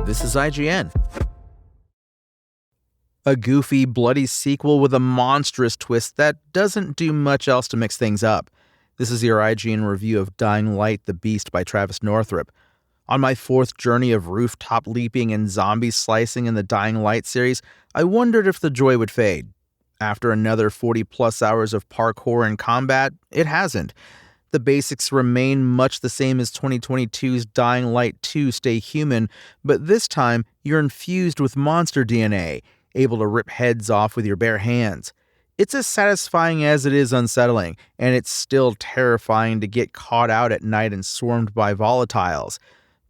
This is IGN. A goofy, bloody sequel with a monstrous twist that doesn't do much else to mix things up. This is your IGN review of Dying Light: The Beast by Travis Northrop. On my fourth journey of rooftop leaping and zombie slicing in the Dying Light series, I wondered if the joy would fade. After another 40-plus hours of parkour and combat, it hasn't. The basics remain much the same as 2022's Dying Light 2 Stay Human, but this time you're infused with monster DNA, able to rip heads off with your bare hands. It's as satisfying as it is unsettling, and it's still terrifying to get caught out at night and swarmed by volatiles.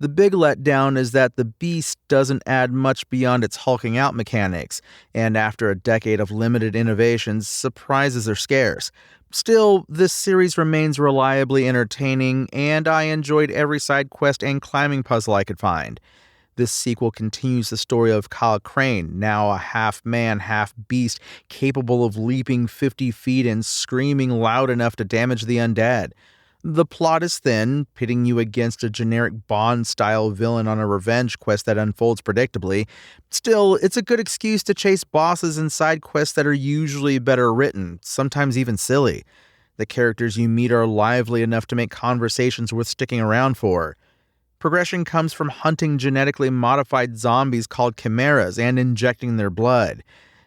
The big letdown is that the beast doesn't add much beyond its hulking out mechanics, and after a decade of limited innovations, surprises are scarce. Still, this series remains reliably entertaining, and I enjoyed every side quest and climbing puzzle I could find. This sequel continues the story of Kyle Crane, now a half-man, half-beast, capable of leaping 50 feet and screaming loud enough to damage the undead. The plot is thin, pitting you against a generic Bond-style villain on a revenge quest that unfolds predictably. Still, it's a good excuse to chase bosses and side quests that are usually better written, sometimes even silly. The characters you meet are lively enough to make conversations worth sticking around for. Progression comes from hunting genetically modified zombies called chimeras and injecting their blood.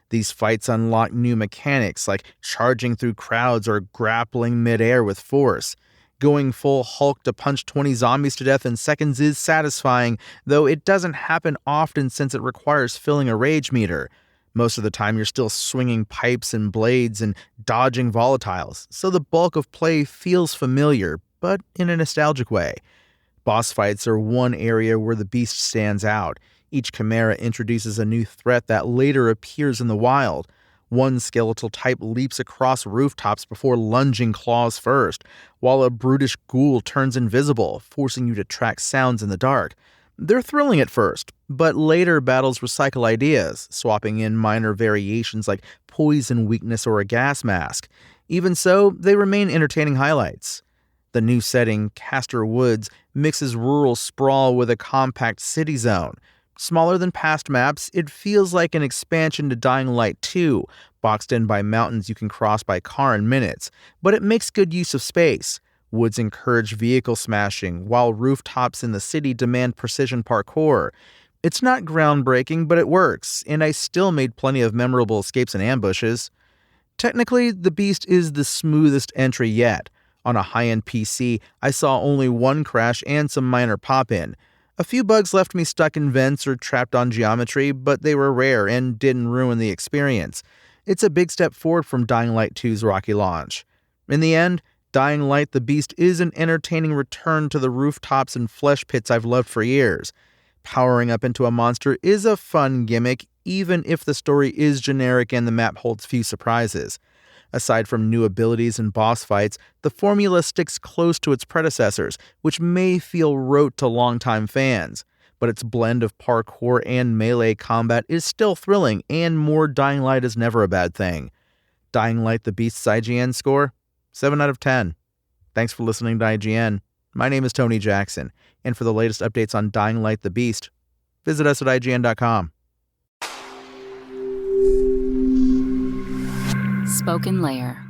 These fights unlock new mechanics like charging through crowds or grappling midair with force. Going full Hulk to punch 20 zombies to death in seconds is satisfying, though it doesn't happen often since it requires filling a rage meter. Most of the time you're still swinging pipes and blades and dodging volatiles, so the bulk of play feels familiar, but in a nostalgic way. Boss fights are one area where the beast stands out. Each chimera introduces a new threat that later appears in the wild. One skeletal type leaps across rooftops before lunging claws first, while a brutish ghoul turns invisible, forcing you to track sounds in the dark. They're thrilling at first, but later battles recycle ideas, swapping in minor variations like poison weakness or a gas mask. Even so, they remain entertaining highlights. The new setting, Castor Woods, mixes rural sprawl with a compact city zone. Smaller than past maps, it feels like an expansion to Dying Light 2, boxed in by mountains you can cross by car in minutes, but it makes good use of space. Woods encourage vehicle smashing, while rooftops in the city demand precision parkour. It's not groundbreaking, but it works, and I still made plenty of memorable escapes and ambushes. Technically, the Beast is the smoothest entry yet. On a high-end PC, I saw only one crash and some minor pop-in. A few bugs left me stuck in vents or trapped on geometry, but they were rare and didn't ruin the experience. It's a big step forward from Dying Light 2's rocky launch. In the end, Dying Light: The Beast is an entertaining return to the rooftops and flesh pits I've loved for years. Powering up into a monster is a fun gimmick, even if the story is generic and the map holds few surprises. Aside from new abilities and boss fights, the formula sticks close to its predecessors, which may feel rote to longtime fans. But its blend of parkour and melee combat is still thrilling, and more Dying Light is never a bad thing. Dying Light: The Beast's IGN score? 7 out of 10. Thanks for listening to IGN. My name is Tony Jackson, and for the latest updates on Dying Light: The Beast, visit us at IGN.com. Spoken Layer.